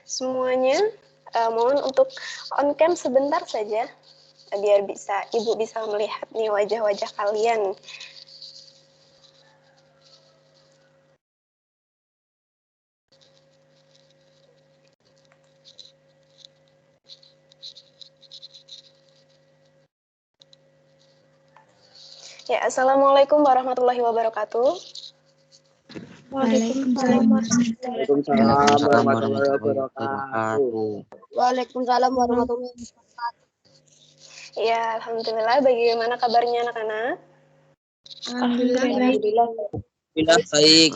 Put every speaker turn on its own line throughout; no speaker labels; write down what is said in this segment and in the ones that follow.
Semuanya mohon untuk on cam sebentar saja biar Ibu bisa melihat nih wajah-wajah kalian. Ya, Assalamualaikum warahmatullahi wabarakatuh.
Waalaikumsalam warahmatullahi wabarakatuh.
Waalaikumsalam warahmatullahi wabarakatuh.
Ya, alhamdulillah. Bagaimana kabarnya anak-anak?
Alhamdulillah.
Baik.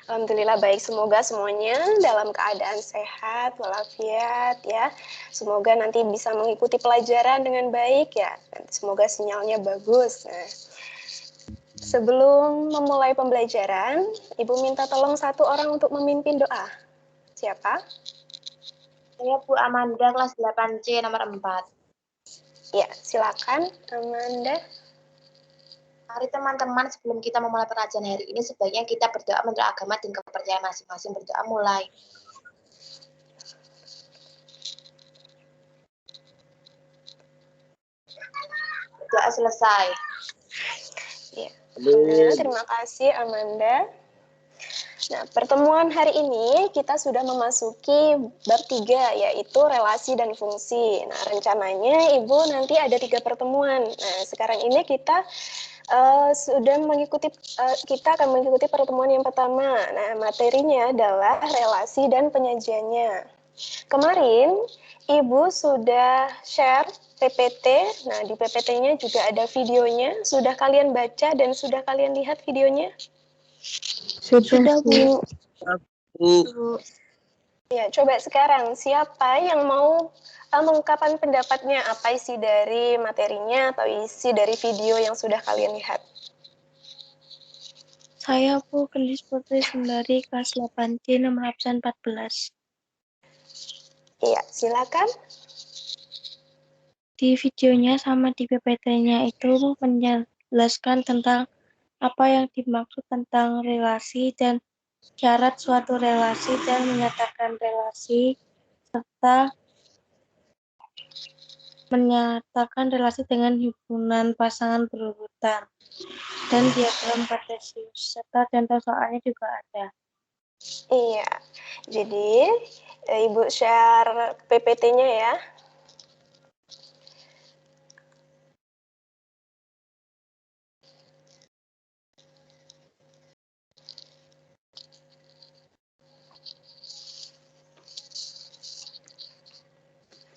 Alhamdulillah baik. Semoga semuanya dalam keadaan sehat, walafiat ya. Semoga nanti bisa mengikuti pelajaran dengan baik ya. Semoga sinyalnya bagus. Nah, sebelum memulai pembelajaran, Ibu minta tolong satu orang untuk memimpin doa. Siapa?
Saya Bu Amanda, kelas 8C, nomor 4.
Ya, silakan Amanda.
Mari teman-teman, sebelum kita memulai pengajian hari ini, sebaiknya kita berdoa menurut agama dan kepercayaan masing-masing. Berdoa mulai. Doa selesai.
Ya, alhamdulillah, terima kasih Amanda. Nah, pertemuan hari ini kita sudah memasuki bab 3, yaitu relasi dan fungsi. Nah, rencananya Ibu nanti ada 3 pertemuan. Nah, sekarang ini kita kita akan mengikuti pertemuan yang pertama. Nah, materinya adalah relasi dan penyajiannya. Kemarin Ibu sudah share PPT. Nah, di PPT-nya juga ada videonya. Sudah kalian baca dan sudah kalian lihat videonya?
Sudah, Bu.
Ya, coba sekarang siapa yang mau mengungkapkan pendapatnya, apa isi dari materinya atau isi dari video yang sudah kalian lihat?
Saya Bu Kelis Putri Sundari, kelas 8C, nomor absen 14.
Iya, silakan.
Di videonya sama di PPT-nya itu menjelaskan tentang apa yang dimaksud tentang relasi dan syarat suatu relasi dan menyatakan relasi, serta menyatakan relasi dengan hubungan pasangan berurutan, dan diagram kartesius, serta contoh soalnya juga ada.
Iya, jadi Ibu share PPT-nya ya.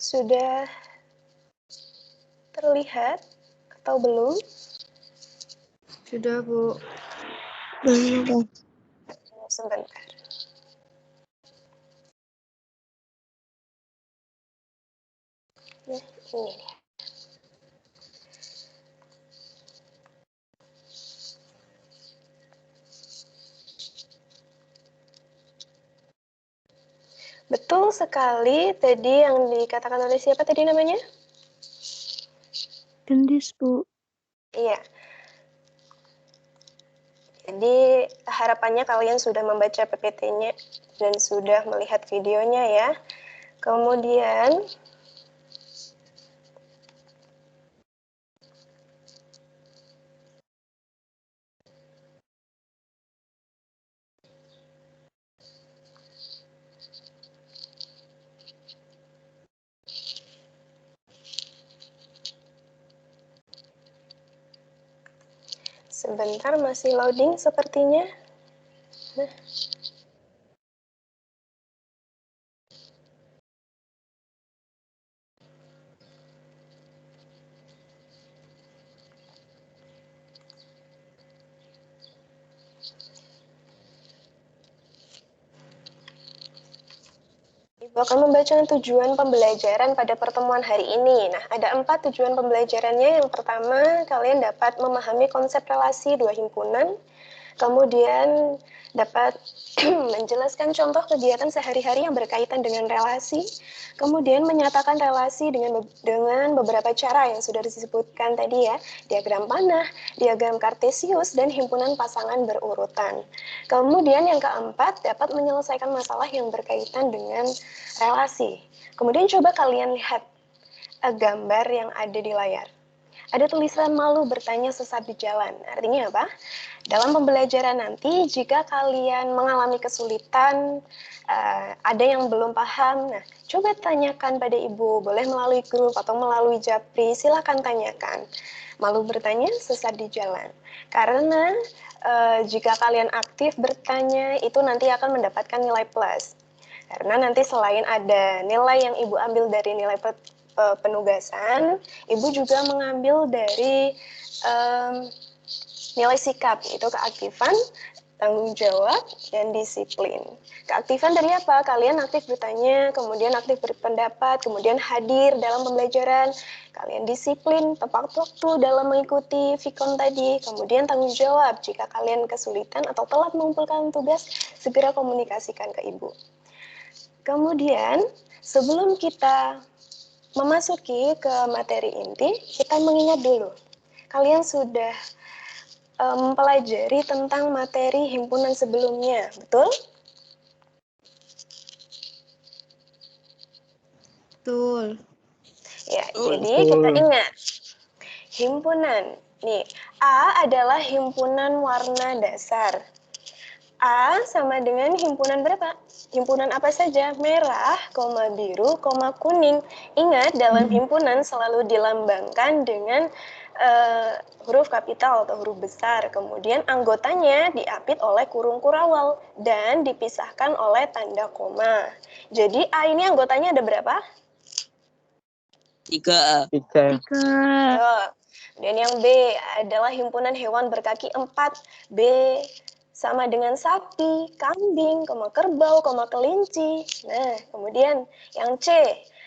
Sudah terlihat atau belum?
Sudah, Bu.
Belum.
Sebentar. Nah, ini dia. Betul sekali tadi yang dikatakan oleh siapa tadi namanya?
Gendis, Bu.
Iya. Jadi harapannya kalian sudah membaca PPT-nya dan sudah melihat videonya ya. Kemudian sebentar, masih loading sepertinya. Nah. Ibu akan membacakan tujuan pembelajaran pada pertemuan hari ini. Nah, ada 4 tujuan pembelajarannya. Yang pertama, kalian dapat memahami konsep relasi dua himpunan. Kemudian dapat menjelaskan contoh kegiatan sehari-hari yang berkaitan dengan relasi, kemudian menyatakan relasi dengan beberapa cara yang sudah disebutkan tadi ya, diagram panah, diagram kartesius, dan himpunan pasangan berurutan. Kemudian yang keempat, dapat menyelesaikan masalah yang berkaitan dengan relasi. Kemudian coba kalian lihat gambar yang ada di layar. Ada tulisan malu bertanya sesat di jalan. Artinya apa? Dalam pembelajaran nanti, jika kalian mengalami kesulitan, ada yang belum paham, nah coba tanyakan pada ibu, boleh melalui grup atau melalui Japri, silahkan tanyakan. Malu bertanya sesat di jalan. Karena jika kalian aktif bertanya, itu nanti akan mendapatkan nilai plus. Karena nanti selain ada nilai yang ibu ambil dari nilai penugasan, ibu juga mengambil dari nilai sikap, itu keaktifan, tanggung jawab, dan disiplin. Keaktifan dari apa? Kalian aktif bertanya, kemudian aktif berpendapat, kemudian hadir dalam pembelajaran, kalian disiplin, tepat waktu dalam mengikuti Vikon tadi, kemudian tanggung jawab, jika kalian kesulitan atau telat mengumpulkan tugas, segera komunikasikan ke ibu. Kemudian, sebelum kita memasuki ke materi inti, kita mengingat dulu. Kalian sudah mempelajari tentang materi himpunan sebelumnya, betul?
Betul.
Ya, jadi kita ingat. Himpunan. Nih, A adalah himpunan warna dasar. A sama dengan himpunan berapa? Himpunan apa saja? Merah, biru, kuning. Ingat, dalam himpunan selalu dilambangkan dengan huruf kapital atau huruf besar. Kemudian anggotanya diapit oleh kurung kurawal dan dipisahkan oleh tanda koma. Jadi A ini anggotanya ada berapa?
3.
Dan yang B adalah himpunan hewan berkaki 4. B sama dengan sapi, kambing, kerbau, kelinci. Nah, kemudian yang C.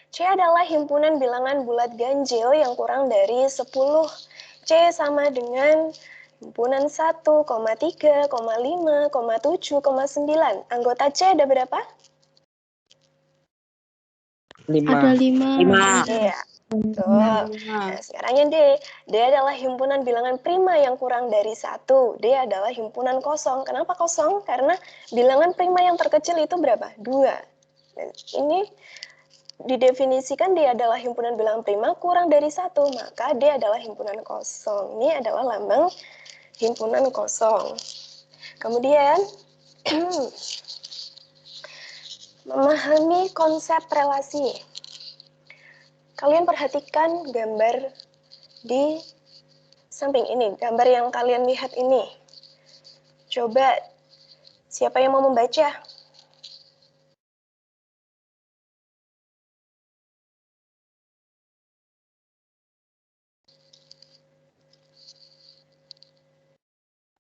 C adalah himpunan bilangan bulat ganjil yang kurang dari 10. C sama dengan himpunan 1, 3, 5, 7, 9. Anggota C ada berapa?
5. Ada 5.
Iya. Betul. Nah, sekarang yang D. D adalah himpunan bilangan prima yang kurang dari 1. D adalah himpunan kosong. Kenapa kosong? Karena bilangan prima yang terkecil itu berapa? 2. Dan ini didefinisikan D adalah himpunan bilangan prima kurang dari 1. Maka D adalah himpunan kosong. Ini adalah lambang himpunan kosong. Kemudian, memahami konsep relasi. Kalian perhatikan gambar di samping ini, gambar yang kalian lihat ini. Coba, siapa yang mau membaca?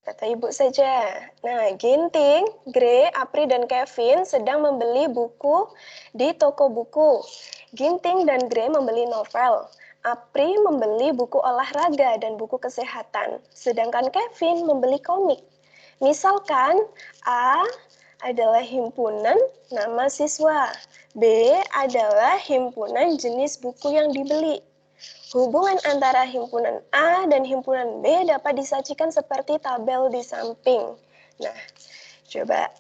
Kata ibu saja. Nah, Ginting, Gray, Apri, dan Kevin sedang membeli buku di toko buku. Ginting dan Gray membeli novel. Apri membeli buku olahraga dan buku kesehatan. Sedangkan Kevin membeli komik. Misalkan, A adalah himpunan nama siswa. B adalah himpunan jenis buku yang dibeli. Hubungan antara himpunan A dan himpunan B dapat disajikan seperti tabel di samping. Nah, coba.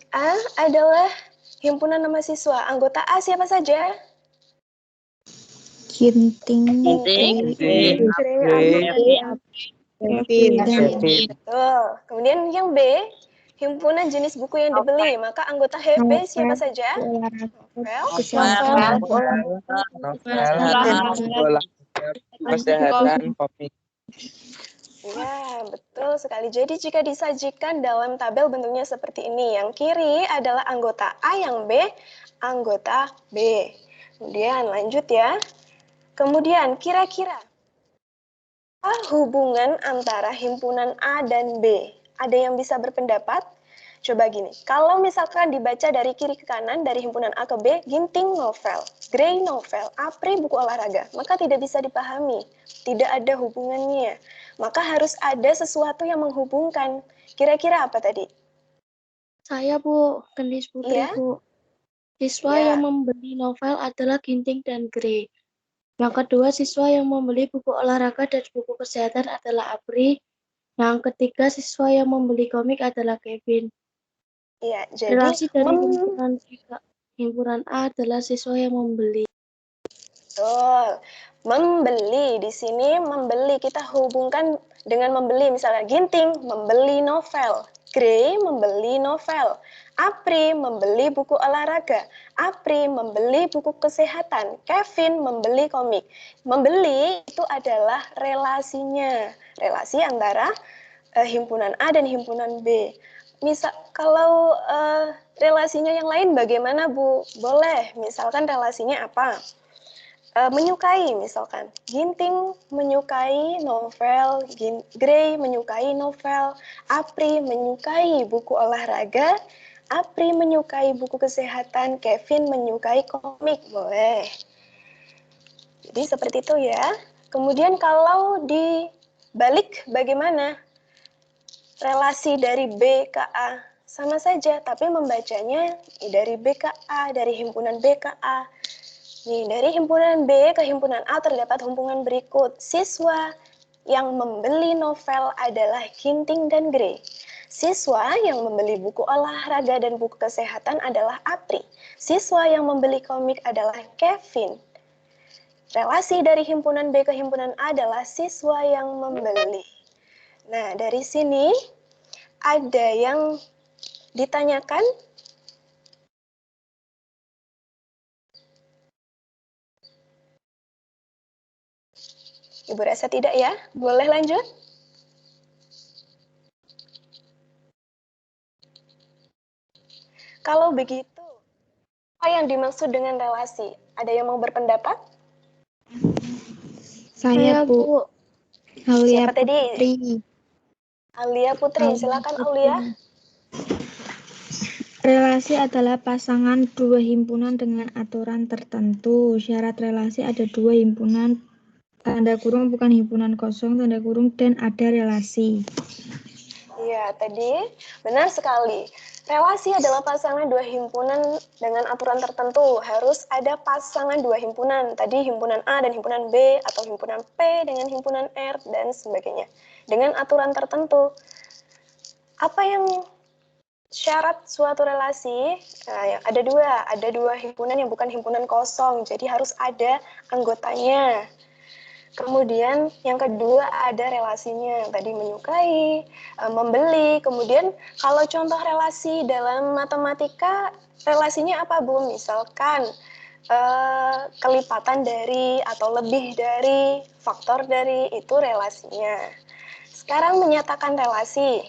A adalah himpunan nama siswa. Anggota A siapa saja?
Ginting.
Betul. Kemudian yang B, himpunan jenis buku yang dibeli. Maka anggota B siapa saja?
Kesehatan, komik.
Ya, betul sekali. Jadi jika disajikan dalam tabel bentuknya seperti ini. Yang kiri adalah anggota A, yang B, anggota B. Kemudian lanjut ya. Kemudian kira-kira apa hubungan antara himpunan A dan B? Ada yang bisa berpendapat? Coba gini, kalau misalkan dibaca dari kiri ke kanan, dari himpunan A ke B, Ginting novel, Gray novel, Apri buku olahraga, maka tidak bisa dipahami, tidak ada hubungannya. Maka harus ada sesuatu yang menghubungkan. Kira-kira apa tadi?
Saya, Bu, Gendis Putri,
Iya?
Bu. Siswa
Ya.
yang membeli novel adalah Ginting dan Grey. Yang kedua, siswa yang membeli buku olahraga dan buku kesehatan adalah Apri. Yang ketiga, siswa yang membeli komik adalah Kevin.
Iya, jadi
Relasi dari himpunan A adalah siswa yang membeli.
betul. Membeli, di sini membeli kita hubungkan dengan membeli, misalnya Ginting membeli novel, Grey membeli novel, Apri membeli buku olahraga, Apri membeli buku kesehatan, Kevin membeli komik. Membeli itu adalah relasinya, relasi antara himpunan A dan himpunan B. Misal kalau relasinya yang lain bagaimana, Bu? Boleh, misalkan relasinya apa? Menyukai, misalkan Ginting menyukai novel, Grey menyukai novel, Apri menyukai buku olahraga, Apri menyukai buku kesehatan, Kevin menyukai komik. Boleh. Jadi seperti itu ya. Kemudian kalau dibalik bagaimana? Relasi dari B ke A sama saja, tapi membacanya dari B ke A, dari himpunan B ke A. Nih, dari himpunan B ke himpunan A terdapat hubungan berikut. Siswa yang membeli novel adalah Ginting dan Grey. Siswa yang membeli buku olahraga dan buku kesehatan adalah Apri. Siswa yang membeli komik adalah Kevin. Relasi dari himpunan B ke himpunan A adalah siswa yang membeli. Nah, dari sini ada yang ditanyakan? Ibu rasa tidak ya? Boleh lanjut? Kalau begitu, apa yang dimaksud dengan relasi? Ada yang mau berpendapat?
Saya, Bu. Aulia
Siapa tadi?
Putri.
Aulia Putri, silakan Aulia.
Relasi adalah pasangan dua himpunan dengan aturan tertentu. Syarat relasi ada dua himpunan, tanda kurung bukan himpunan kosong, tanda kurung, dan ada relasi.
Iya, tadi benar sekali. Relasi adalah pasangan dua himpunan dengan aturan tertentu. Harus ada pasangan dua himpunan. Tadi himpunan A dan himpunan B, atau himpunan P dengan himpunan R, dan sebagainya. Dengan aturan tertentu. Apa yang syarat suatu relasi? Nah, ada dua himpunan yang bukan himpunan kosong. Jadi harus ada anggotanya. Kemudian yang kedua ada relasinya, tadi menyukai, membeli. Kemudian kalau contoh relasi dalam matematika, relasinya apa, Bu? Misalkan kelipatan dari atau lebih dari, faktor dari, itu relasinya. Sekarang menyatakan relasi.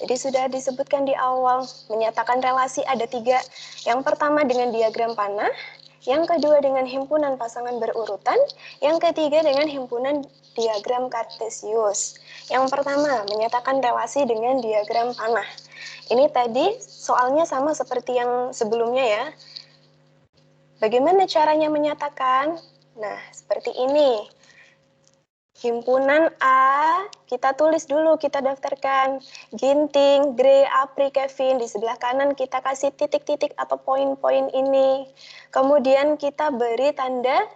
Jadi sudah disebutkan di awal, menyatakan relasi ada 3. Yang pertama dengan diagram panah, yang kedua dengan himpunan pasangan berurutan, yang ketiga dengan himpunan diagram kartesius. Yang pertama, menyatakan relasi dengan diagram panah. Ini tadi soalnya sama seperti yang sebelumnya ya. Bagaimana caranya menyatakan? Nah, seperti ini. Himpunan A, kita tulis dulu, kita daftarkan. Ginting, Grey, Apri, Kevin. Di sebelah kanan kita kasih titik-titik atau poin-poin ini. Kemudian kita beri tanda,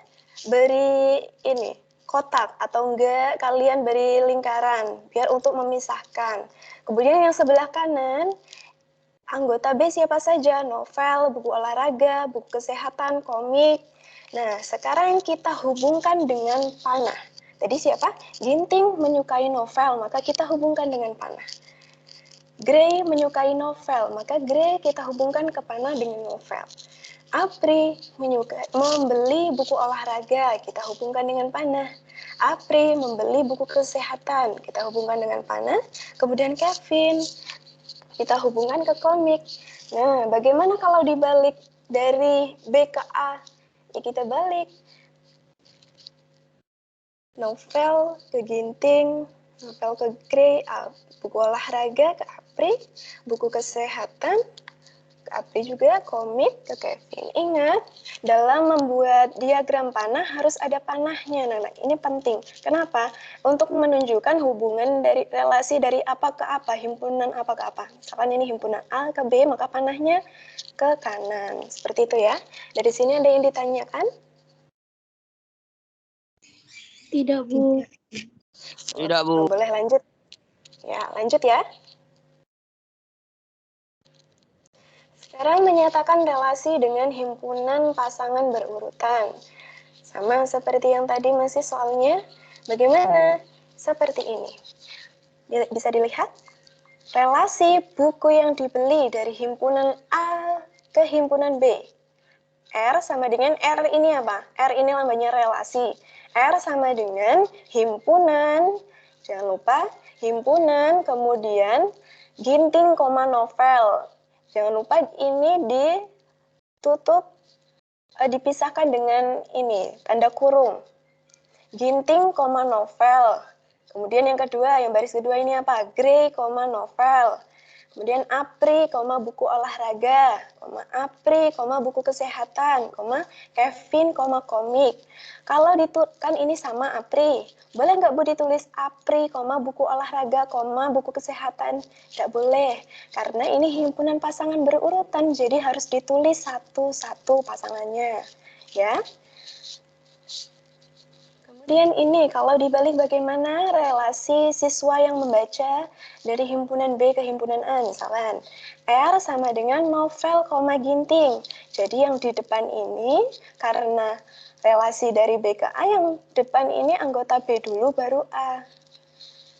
beri ini, kotak. Atau enggak, kalian beri lingkaran, biar untuk memisahkan. Kemudian yang sebelah kanan, anggota B siapa saja? Novel, buku olahraga, buku kesehatan, komik. Nah, sekarang kita hubungkan dengan panah. Tadi siapa? Ginting menyukai novel, maka kita hubungkan dengan panah. Grey menyukai novel, maka Grey kita hubungkan ke panah dengan novel. Apri membeli buku olahraga, kita hubungkan dengan panah. Apri membeli buku kesehatan, kita hubungkan dengan panah. Kemudian Kevin, kita hubungkan ke komik. Nah, bagaimana kalau dibalik dari B ke A? Ya kita balik. Novel ke Ginting, novel ke Grey, buku olahraga ke Apri, buku kesehatan ke Apri juga, komik ke Kevin. Ingat, dalam membuat diagram panah harus ada panahnya. Nah, ini penting. Kenapa? Untuk menunjukkan hubungan dari relasi dari apa ke apa, himpunan apa ke apa. Misalkan ini himpunan A ke B, maka panahnya ke kanan. Seperti itu ya. Dari sini ada yang ditanyakan?
Tidak, Bu.
Tidak, Bu.
Boleh lanjut. Ya, lanjut ya. Sekarang menyatakan relasi dengan himpunan pasangan berurutan. Sama seperti yang tadi masih soalnya. Bagaimana? Seperti ini. Bisa dilihat? Relasi buku yang dibeli dari himpunan A ke himpunan B. R sama dengan R ini apa? R ini lambangnya relasi. R sama dengan himpunan. Jangan lupa himpunan, kemudian ginting, novel. Jangan lupa ini ditutup, dipisahkan dengan ini, tanda kurung. Ginting, novel. Kemudian yang kedua, yang baris kedua ini apa? Grey, novel. Kemudian Apri, buku olahraga, Apri, buku kesehatan, Kevin, komik. Kalau kan ini sama Apri, boleh nggak Bu ditulis Apri, buku olahraga, buku kesehatan? Nggak boleh, karena ini himpunan pasangan berurutan, jadi harus ditulis satu-satu pasangannya, ya. Kemudian ini, kalau dibalik bagaimana relasi siswa yang membaca dari himpunan B ke himpunan A, misalkan R sama dengan novel, ginting. Jadi yang di depan ini, karena relasi dari B ke A, yang depan ini anggota B dulu, baru A.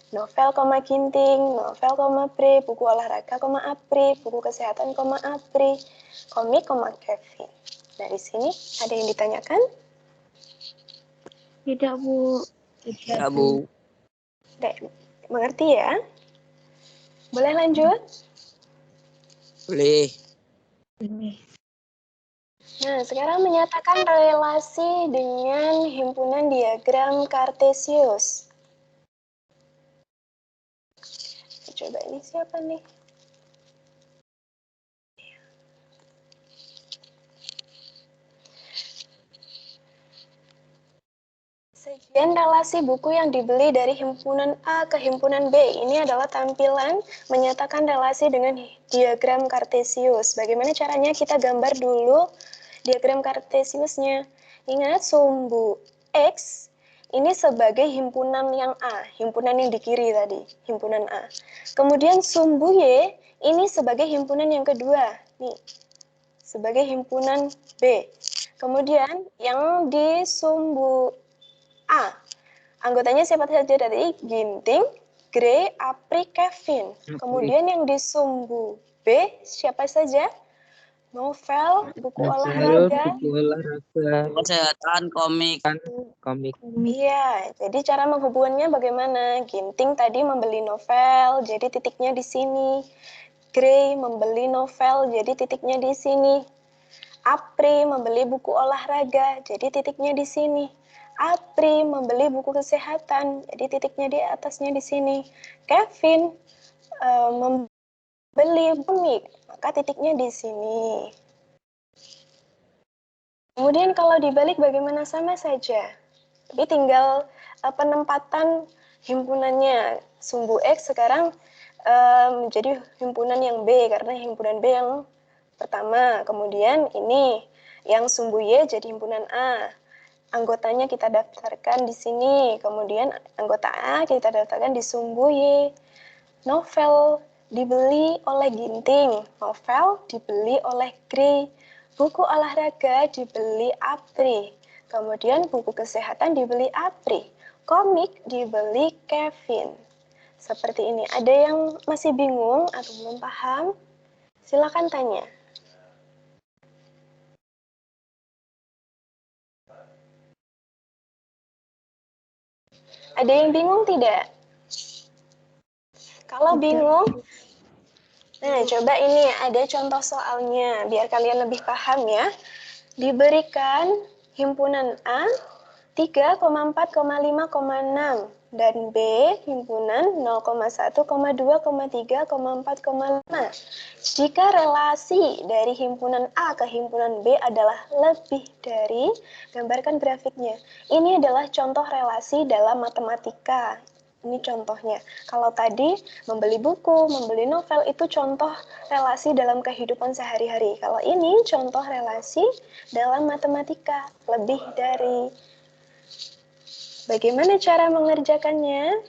Novel, ginting, novel, Pri, buku olahraga, Apri, buku kesehatan, Apri, komik, Kevin. Dari sini, ada yang ditanyakan?
Tidak, Bu.
Tidak, Bu.
Mengerti ya? Boleh lanjut?
Boleh.
Nah, sekarang menyatakan relasi dengan himpunan diagram Kartesius. Coba ini siapa nih? Sekian relasi buku yang dibeli dari himpunan A ke himpunan B. Ini adalah tampilan menyatakan relasi dengan diagram Kartesius. Bagaimana caranya? Kita gambar dulu diagram Kartesiusnya. Ingat, sumbu X ini sebagai himpunan yang A, himpunan yang di kiri tadi, himpunan A. Kemudian sumbu Y ini sebagai himpunan yang kedua, nih, sebagai himpunan B. Kemudian yang di sumbu A, anggotanya siapa saja tadi? Ginting, Grey, Apri, Kevin. Kemudian yang di sumbu B, siapa saja? Novel, buku olahraga.
Kesehatan, komik.
Iya, jadi cara menghubungkannya bagaimana? Ginting tadi membeli novel, jadi titiknya di sini. Grey membeli novel, jadi titiknya di sini. Apri membeli buku olahraga, jadi titiknya di sini. Apri membeli buku kesehatan, jadi titiknya di atasnya di sini. Kevin membeli komik, maka titiknya di sini. Kemudian kalau dibalik bagaimana? Sama saja. Tapi tinggal penempatan himpunannya. Sumbu X sekarang menjadi himpunan yang B, karena himpunan B yang pertama. Kemudian ini yang sumbu Y jadi himpunan A. Anggotanya kita daftarkan di sini. Kemudian anggota A kita daftarkan di sumbu Y. Novel dibeli oleh Ginting. Novel dibeli oleh Grey. Buku olahraga dibeli Apri. Kemudian buku kesehatan dibeli Apri. Komik dibeli Kevin. Seperti ini. Ada yang masih bingung atau belum paham? Silakan tanya. Ada yang bingung tidak? Kalau bingung, nah coba ini ada contoh soalnya biar kalian lebih paham ya. Diberikan himpunan A, 3,4,5,6 dan B himpunan 0,1,2,3,4,5. Jika relasi dari himpunan A ke himpunan B adalah lebih dari, gambarkan grafiknya. Ini adalah contoh relasi dalam matematika. Ini contohnya. Kalau tadi membeli buku, membeli novel itu contoh relasi dalam kehidupan sehari-hari. Kalau ini contoh relasi dalam matematika, lebih dari. Bagaimana cara mengerjakannya?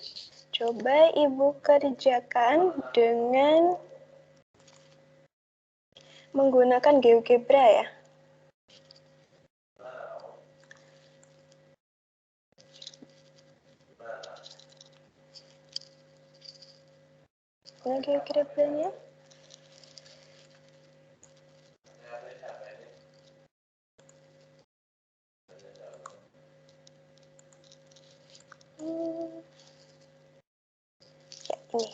Coba Ibu kerjakan dengan menggunakan GeoGebra ya. Mana GeoGebra-nya? Ya, ini.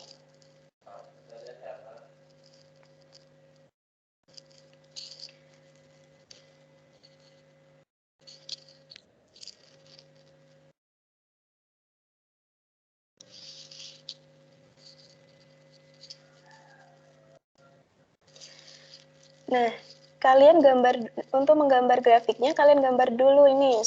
Nah, kalian untuk menggambar grafiknya, kalian gambar dulu ini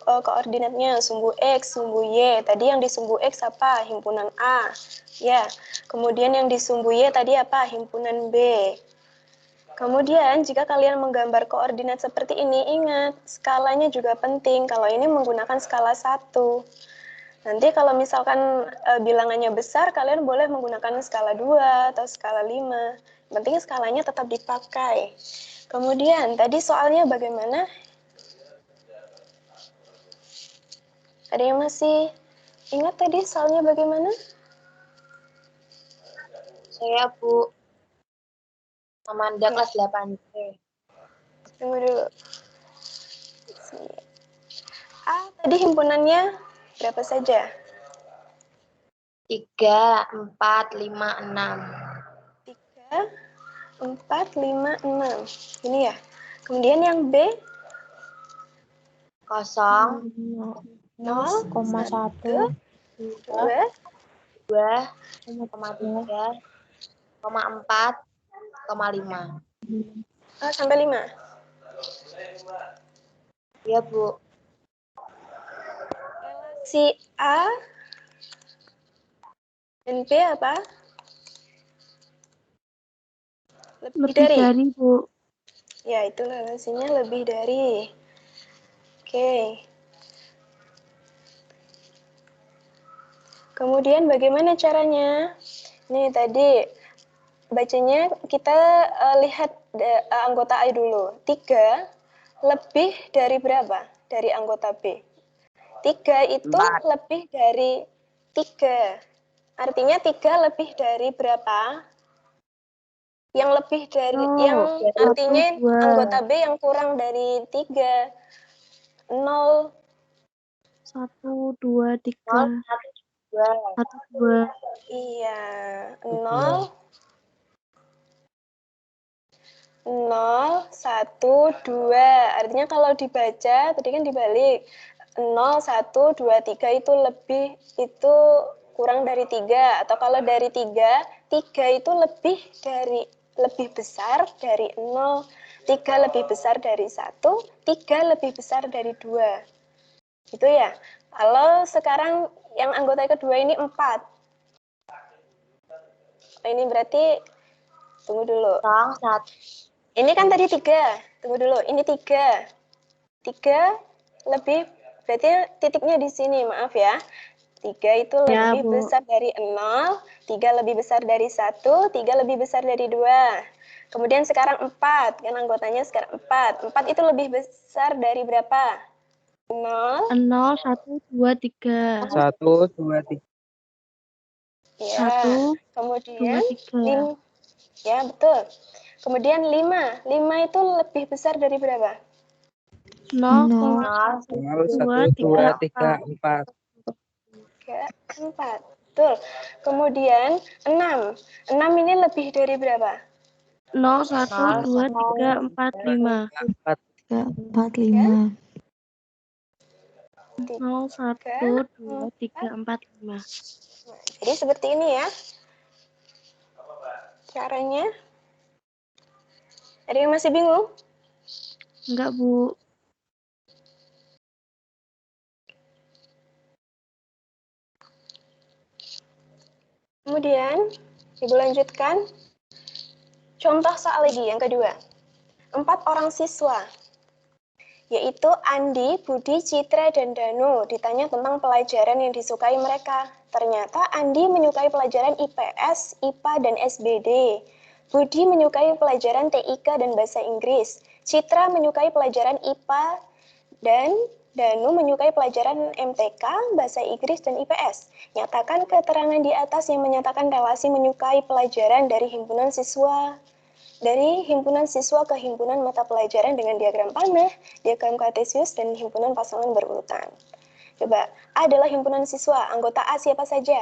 koordinatnya, sumbu X, sumbu Y. Tadi yang di sumbu X apa? Himpunan A. Ya, kemudian yang di sumbu Y tadi apa? Himpunan B. Kemudian, jika kalian menggambar koordinat seperti ini, ingat, skalanya juga penting. Kalau ini menggunakan skala 1. Nanti kalau misalkan bilangannya besar, kalian boleh menggunakan skala 2 atau skala 5. Yang penting skalanya tetap dipakai. Kemudian, tadi soalnya bagaimana? Ada yang masih ingat tadi soalnya bagaimana?
Saya Bu Amanda kelas 8C.
Tunggu dulu. A tadi himpunannya berapa saja?
3, 4, 5, 6.
3, 4, 5, 6. Ini ya. Kemudian yang B?
0,
0,1,
2,
2, 3, 4, 5.
oh, sampai 5.
Iya, Bu.
Relasi A dan B apa? Lebih dari.
Bu.
Ya, itu relasinya lebih dari. Oke. Kemudian bagaimana caranya? Nih tadi bacanya kita lihat anggota A dulu. 3 lebih dari berapa? Dari anggota B. 3 itu
4.
lebih dari 3. Artinya 3 lebih dari berapa? Yang lebih dari, yang artinya
1, 2.
anggota B yang kurang dari 3. 0.
1, 2, 3.
0, 1, 2.
1, 2.
Iya, 0. 0, 1, 2. Artinya kalau dibaca, tadi kan dibalik. 0, 1, 2, 3 itu kurang dari 3. Atau kalau dari 3, 3 itu lebih besar dari 0. 3 lebih besar dari 1, 3 lebih besar dari 2. Gitu ya. Kalau sekarang yang anggota kedua ini 4. Ini berarti, tunggu dulu.
0, 1.
Ini kan tadi 3. Tunggu dulu, ini 3. 3 lebih, berarti titiknya di sini, maaf ya. 3 itu lebih besar dari 0, 3 lebih besar dari 1, 3 lebih besar dari 2. Kemudian sekarang 4, kan anggotanya sekarang 4. 4 itu lebih besar dari berapa? 0.
0, 1, 2, 3.
1, 2, 3.
Ya,
1,
kemudian
2, 3.
ya betul. Kemudian 5. 5 itu lebih besar dari berapa?
0,
0,
1, 2, 3, 4.
3, 4. Betul. Kemudian 6. 6 ini lebih dari berapa?
0, 1, 2, 3, 4, 5.
4.
3, 4, 5.
0, 1, 2, 3, 4, 5.
Nah, jadi seperti ini ya caranya. Ada yang masih bingung?
Enggak, Bu.
Kemudian, Ibu lanjutkan. Contoh soal lagi yang kedua. 4 orang siswa, yaitu Andi, Budi, Citra, dan Danu, ditanya tentang pelajaran yang disukai mereka. Ternyata Andi menyukai pelajaran IPS, IPA, dan SBD. Budi menyukai pelajaran TIK dan Bahasa Inggris. Citra menyukai pelajaran IPA, dan Danu menyukai pelajaran MTK, Bahasa Inggris, dan IPS. Nyatakan keterangan di atas yang menyatakan relasi menyukai pelajaran dari himpunan siswa ke himpunan mata pelajaran dengan diagram panah, diagram kartesius, dan himpunan pasangan berurutan. Coba, A adalah himpunan siswa. Anggota A siapa saja?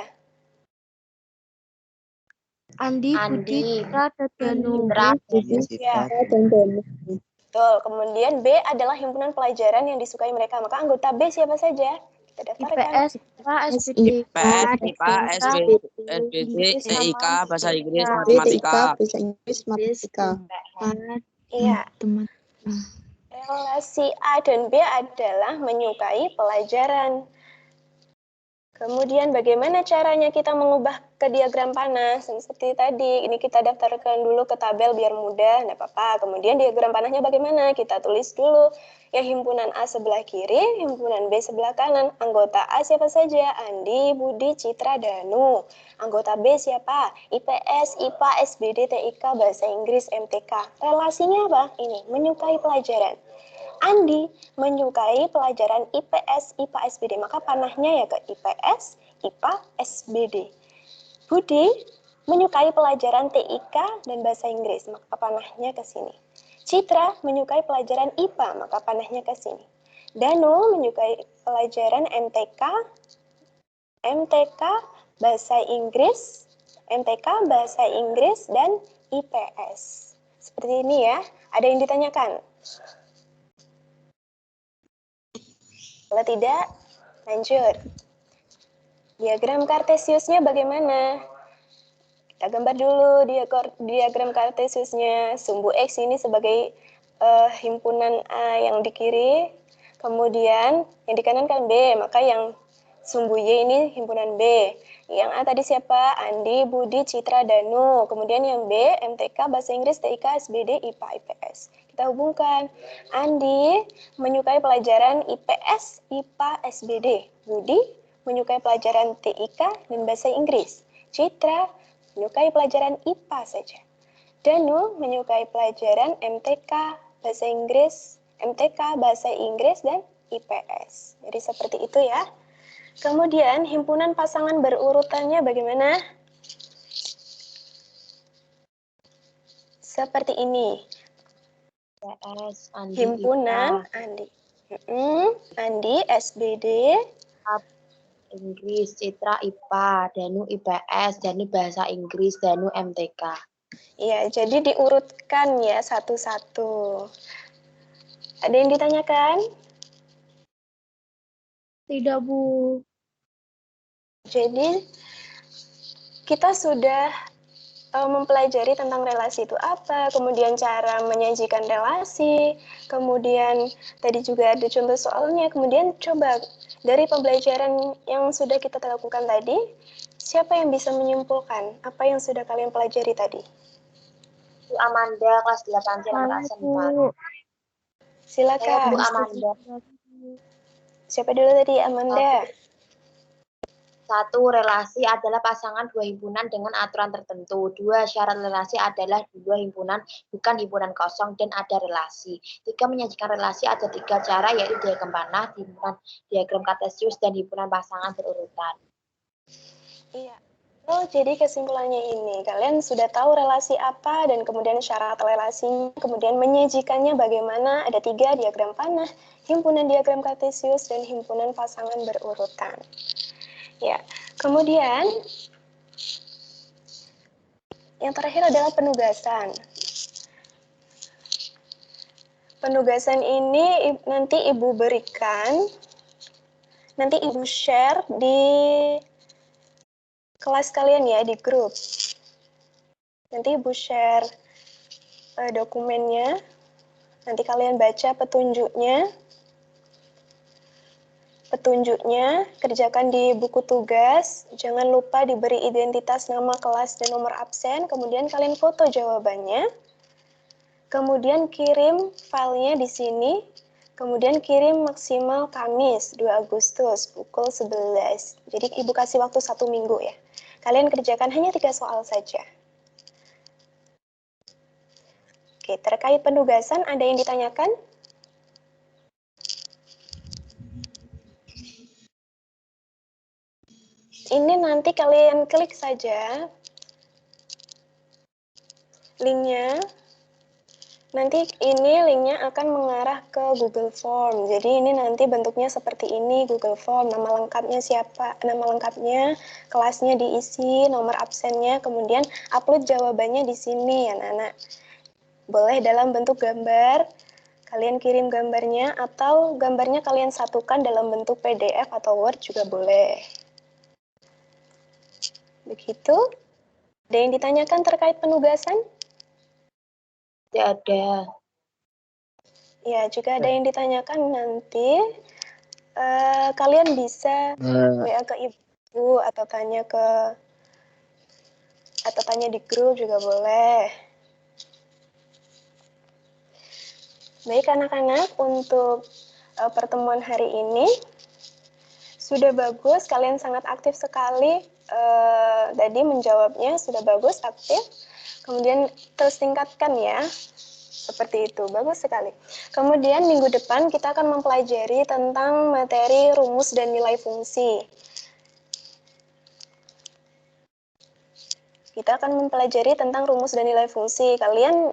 Andi, Budi, Citra, dan Danu.
Ya, betul. Kemudian B adalah himpunan pelajaran yang disukai mereka. Maka anggota B siapa saja? Kita daftarkan.
IPS, IPA, SBD.
IPS, IPA, SBD, TIK, Bahasa Inggris, Matematika.
Bahasa Inggris, Matematika.
Iya. Relasi A dan B adalah menyukai pelajaran. Kemudian bagaimana caranya kita mengubah ke diagram panah? Seperti tadi, ini kita daftarkan dulu ke tabel biar mudah, enggak apa-apa. Kemudian diagram panahnya bagaimana? Kita tulis dulu. Ya, himpunan A sebelah kiri, himpunan B sebelah kanan. Anggota A siapa saja? Andi, Budi, Citra, Danu. Anggota B siapa? IPS, IPA, SBD, TIK, Bahasa Inggris, MTK. Relasinya apa? Ini, menyukai pelajaran. Andi menyukai pelajaran IPS, IPA, SBD, maka panahnya ya ke IPS, IPA, SBD. Budi menyukai pelajaran TIK dan Bahasa Inggris, maka panahnya ke sini. Citra menyukai pelajaran IPA, maka panahnya ke sini. Danu menyukai pelajaran MTK, Bahasa Inggris, Bahasa Inggris, dan IPS. Seperti ini ya. Ada yang ditanyakan? Kalau tidak, lanjut. Diagram kartesiusnya bagaimana? Kita gambar dulu diagram kartesiusnya. Sumbu X ini sebagai himpunan A yang di kiri. Kemudian yang di kanan kan B, maka yang sumbu Y ini himpunan B. Yang A tadi siapa? Andi, Budi, Citra, Danu. Kemudian yang B, MTK, Bahasa Inggris, TIK, SBD, IPA, IPS. Kita hubungkan. Andi menyukai pelajaran IPS, IPA, SBD. Budi menyukai pelajaran TIK dan Bahasa Inggris. Citra menyukai pelajaran IPA saja. Danu menyukai pelajaran MTK, Bahasa Inggris, dan IPS. Jadi seperti itu ya. Kemudian himpunan pasangan berurutannya bagaimana? Seperti ini.
Andi,
Himpunan Andi. Andi SBD,
Inggris, Citra IPA, Danu IPS, Danu Bahasa Inggris, Danu MTK.
Iya, jadi diurutkan ya satu-satu. Ada yang ditanyakan?
Tidak, Bu.
Jadi kita sudah mempelajari tentang relasi itu apa, kemudian cara menyajikan relasi, kemudian tadi juga ada contoh soalnya, kemudian coba dari pembelajaran yang sudah kita lakukan tadi, siapa yang bisa menyimpulkan apa yang sudah kalian pelajari tadi?
Bu Amanda, kelas 8 Cirasen, Pak.
Silakan.
Bu Amanda.
Siapa dulu tadi, Amanda?
1. Relasi adalah pasangan dua himpunan dengan aturan tertentu. 2. Syarat relasi adalah dua himpunan, bukan himpunan kosong, dan ada relasi. 3. Menyajikan relasi ada 3 cara, yaitu diagram panah, himpunan diagram kartesius, dan himpunan pasangan berurutan.
Iya. Oh, jadi kesimpulannya ini, kalian sudah tahu relasi apa dan kemudian syarat relasinya, kemudian menyajikannya bagaimana, ada 3 diagram panah, himpunan diagram kartesius, dan himpunan pasangan berurutan. Ya, kemudian yang terakhir adalah penugasan. Penugasan ini nanti Ibu berikan nanti Ibu share di kelas kalian ya, di grup. Nanti Ibu share dokumennya, nanti kalian baca petunjuknya, kerjakan di buku tugas, jangan lupa diberi identitas nama kelas dan nomor absen, kemudian kalian foto jawabannya, kemudian kirim filenya di sini, kemudian kirim maksimal Kamis 2 Agustus pukul 11. Jadi Ibu kasih waktu 1 minggu ya. Kalian kerjakan hanya 3 soal saja. Oke, terkait penugasan ada yang ditanyakan? Ini nanti kalian klik saja linknya. Nanti ini linknya akan mengarah ke Google Form. Jadi ini nanti bentuknya seperti ini, Google Form. Nama lengkapnya siapa? Nama lengkapnya, kelasnya diisi, nomor absennya, kemudian upload jawabannya di sini ya, anak-anak. Boleh dalam bentuk gambar, kalian kirim gambarnya, atau gambarnya kalian satukan dalam bentuk PDF atau Word juga boleh. Begitu. Ada yang ditanyakan terkait penugasan?
Tidak ada.
Ya, jika ada yang ditanyakan nanti kalian bisa WA ke ibu atau tanya di grup juga boleh. Baik anak-anak, untuk pertemuan hari ini sudah bagus, kalian sangat aktif sekali. Tadi menjawabnya sudah bagus, aktif. Kemudian terus tingkatkan ya. Seperti itu, bagus sekali. Kemudian minggu depan kita akan mempelajari tentang materi rumus dan nilai fungsi. Kita akan mempelajari tentang rumus dan nilai fungsi. Kalian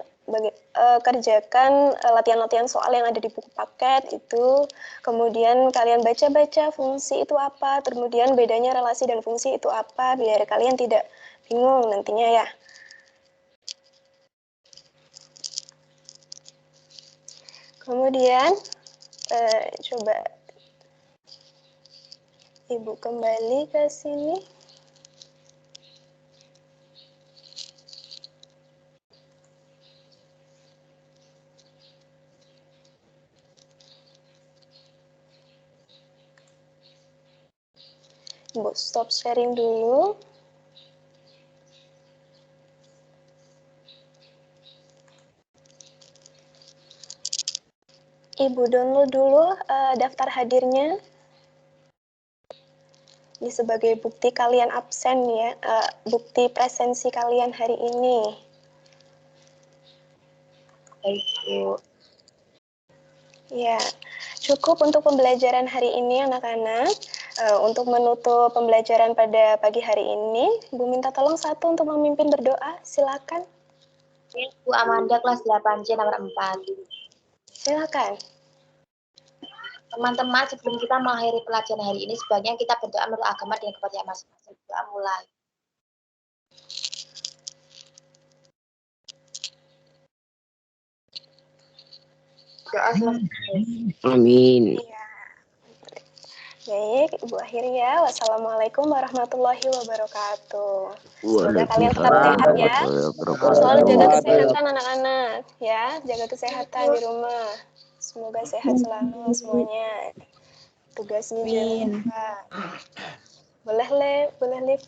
kerjakan latihan-latihan soal yang ada di buku paket itu. Kemudian kalian baca-baca fungsi itu apa, kemudian bedanya relasi dan fungsi itu apa, biar kalian tidak bingung nantinya ya. Kemudian, coba Ibu kembali ke sini. Ibu stop sharing dulu. Ibu download dulu daftar hadirnya. Ini sebagai bukti kalian absen ya, bukti presensi kalian hari ini.
Baik, Bu.
Ya, cukup untuk pembelajaran hari ini anak-anak. Untuk menutup pembelajaran pada pagi hari ini, Bu minta tolong satu untuk memimpin berdoa, silakan.
Bu Amanda kelas 8C nomor 4.
Silakan.
Teman-teman, sebelum kita mengakhiri pelajaran hari ini, sebaiknya kita berdoa menurut agama dan kepercayaan masing-masing. Doa mulai. Doa selesai.
Amin.
Ya. Baik, Ibu akhiri ya. Wassalamualaikum warahmatullahi wabarakatuh. Semoga kalian tetap sehat ya. Selalu jaga kesehatan anak-anak ya. Jaga kesehatan di rumah. Semoga sehat selalu semuanya. Tugasnya jangan lupa. Boleh, Liv?